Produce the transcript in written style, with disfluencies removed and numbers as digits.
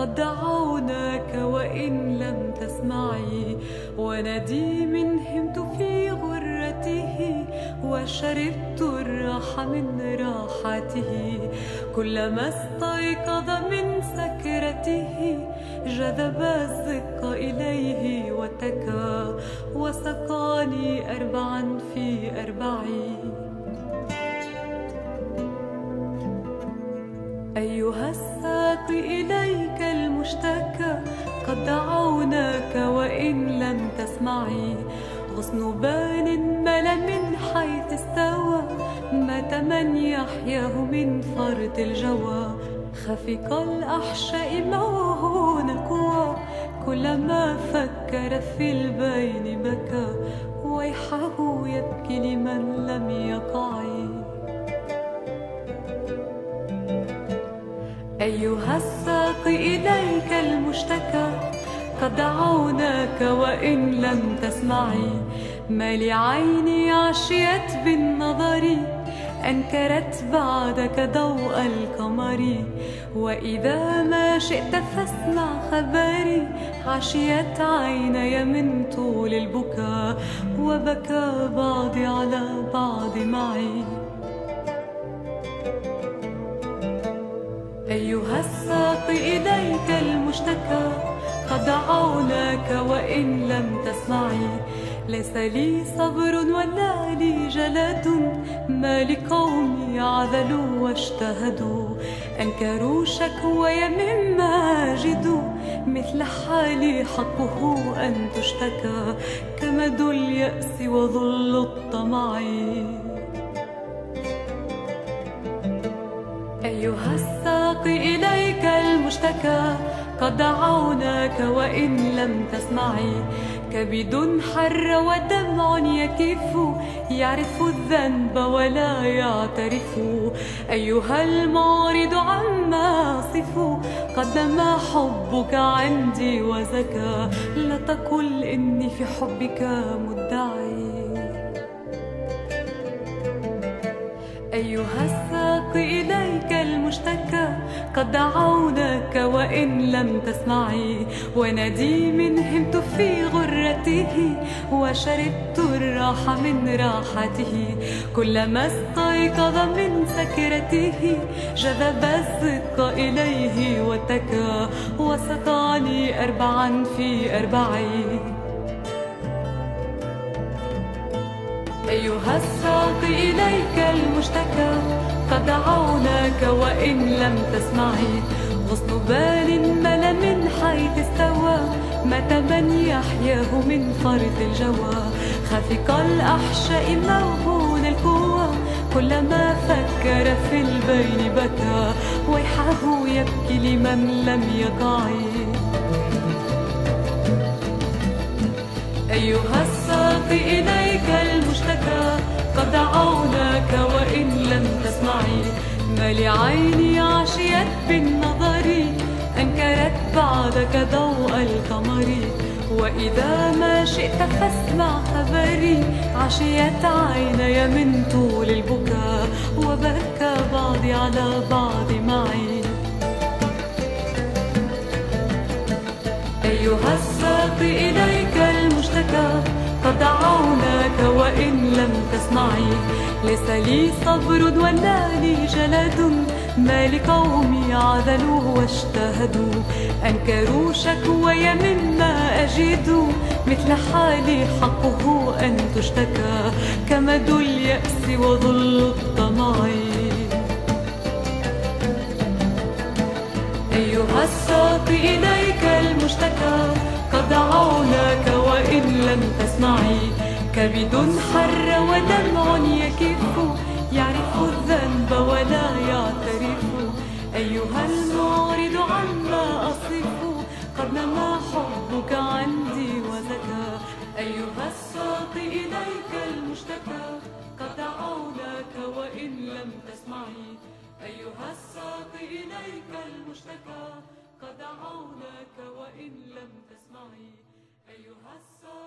قد دعوناك وإن لم تسمعي، وندي من همت في غرته، وشربت الراحة من راحته. كلما استيقظ من سكرته جذب الزق إليه واتكى، وسقاني 4 في 40. أيها الساق إليك المشتكى، قد دعوناك وإن لم تسمعي. غصن بان مل من حيث استوى، مات من يحياه من فرط الجوى. خفق الأحشاء موهون القوى، كلما فكر في البين بكى، ويحه يبكي لمن لم يقع. أيها الساق إليك المشتكى، قد دعوناك وإن لم تسمعي. ما لعيني عشيت بالنظر، أنكرت بعدك ضوء القمر. وإذا ما شئت فاسمع خبري، عشيت عيني من طول البكاء، وبكى بعضي على بعض معي. أيها الساق إليك المشتكى، قد دعوناك وإن لم تسمعي. ليس لي صبر ولا لي جلد، ما لقومي عذلوا واجتهدوا. أنكروا شكوي مما جدوا، مثل حالي حقه أن تشتكى، كمد اليأس وظل الطمع. أيها الساق إليك المشتكى، قد دعوناك وإن لم تسمعي. كبد حر ودمع يكف، يعرف الذنب ولا يعترف. أيها المعرض عما أصف، قد نما حبك عندي وزكى. لا تقل إني في حبك مدعي. أيها الساق إليك المشتكى، قد دعوناك وإن لم تسمعي. وندي من همت في غرته، وشربت الراحة من راحته. كلما استيقظ من سكرته جذب الزق إليه واتكى، وسقاني 4 في 40. أيها الساق إليك المشتكى، قد دعوناك وإن لم تسمعي. غصن بال مل من حيث استوى، مات من يحياه من فرط الجوى. خفق الأحشاء موهون القوى، كلما فكر في البين بكى، ويحه يبكي لمن لم يقع. أيها الساق إليك المشتكى، قد دعوناك وإن لم تسمعي. ما لعيني عشيت بالنظر، أنكرت بعدك ضوء القمر. وإذا ما شئت فاسمع خبري، عشيت عيني من طول البكاء، وبكى بعضي على بعض معي. أيها الساق إليك المشتكى، قد دعوناك وإن لم تسمعي. ليس لي صبر ولا لي جلد، ما لقومي عذلوا واجتهدوا. أنكروا شكوي مما أجد، مثل حالي حقه أن تشتكى، كمد اليأس وظل الطمع. أيها الساق إليك المشتكى، قد دعوناك وإن لم تسمعي. كبد حر ودمع يكف، يعرف الذنب ولا يعترف. أيها المعرض عما أصف، قد نما حبك عندي وزكى. أيها الساق إليك المشتكى، قد دعوناك وإن لم تسمعي. أيها الساق إليك المشتكى، قد دعوناك وإن لم تسمعي. أيها الساق